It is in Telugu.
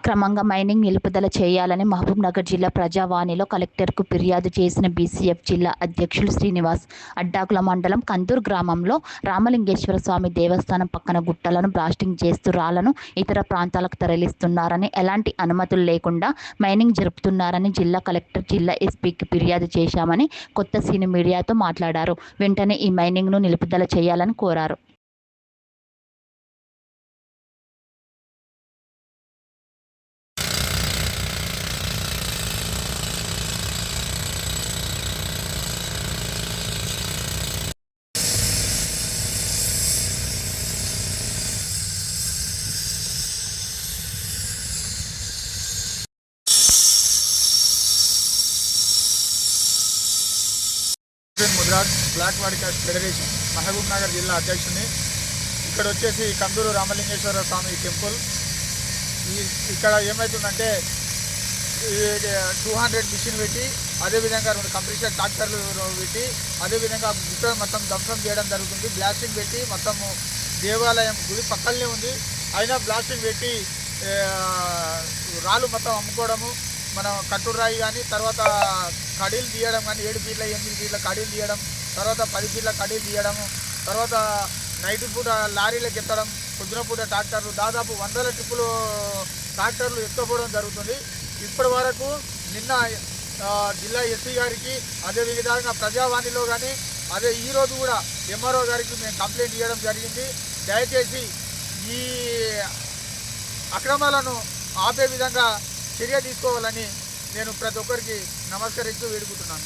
అక్రమంగా మైనింగ్ నిలుపుదల చేయాలని మహబూబ్నగర్ జిల్లా ప్రజావాణిలో కలెక్టర్కు ఫిర్యాదు చేసిన బీసీఎఫ్ జిల్లా అధ్యక్షులు శ్రీనివాస్. అడ్డాకుల మండలం కందూర్ గ్రామంలో రామలింగేశ్వర స్వామి దేవస్థానం పక్కన గుట్టలను బ్లాస్టింగ్ చేస్తూ రాళ్లను ఇతర ప్రాంతాలకు తరలిస్తున్నారని, ఎలాంటి అనుమతులు లేకుండా మైనింగ్ జరుపుతున్నారని జిల్లా కలెక్టర్ జిల్లా ఎస్పీకి ఫిర్యాదు చేశామని కొత్త సీని మీడియాతో మాట్లాడారు. వెంటనే ఈ మైనింగ్ను నిలుపుదల చేయాలని కోరారు. ముద్రాజ్ బ్లాక్ వాడికాస్ట్ ఫెడరేషన్ మహబూబ్నగర్ జిల్లా అధ్యక్షుడిని. ఇక్కడ వచ్చేసి కందూరు రామలింగేశ్వర స్వామి టెంపుల్. ఇక్కడ ఏమవుతుందంటే 200 మిషన్ పెట్టి, అదేవిధంగా 2 కంప్రెషర్ ట్రాక్టర్లు పెట్టి, అదేవిధంగా గుట్ట మొత్తం ధ్వంసం చేయడం జరుగుతుంది. బ్లాస్టింగ్ పెట్టి మొత్తము దేవాలయం గుడి పక్కనే ఉంది, అయినా బ్లాస్టింగ్ పెట్టి రాళ్ళు మొత్తం అమ్ముకోవడము, మనం కట్టురాయి కానీ, తర్వాత కడీలు తీయడం కానీ, 7 ఫీట్ల 8 ఫీట్ల కడీలు తీయడం, తర్వాత 10 ఫీట్ల కడీలు తీయడము, తర్వాత నైట్ పూట లారీలకు ఎత్తడం, పొద్దున పూట ట్రాక్టర్లు దాదాపు 100 ట్రిప్పులు ట్రాక్టర్లు ఎత్తుకోవడం జరుగుతుంది. ఇప్పటి వరకు నిన్న జిల్లా ఎస్పీ గారికి, అదేవిధంగా ప్రజావాణిలో కానీ, అదే ఈరోజు కూడా ఎంఆర్ఓ గారికి మేము కంప్లైంట్ ఇవ్వడం జరిగింది. దయచేసి ఈ అక్రమాలను ఆపే విధంగా చర్య తీసుకోవాలని నేను ప్రతి ఒక్కరికి నమస్కరిస్తూ వేడుకుంటున్నాను.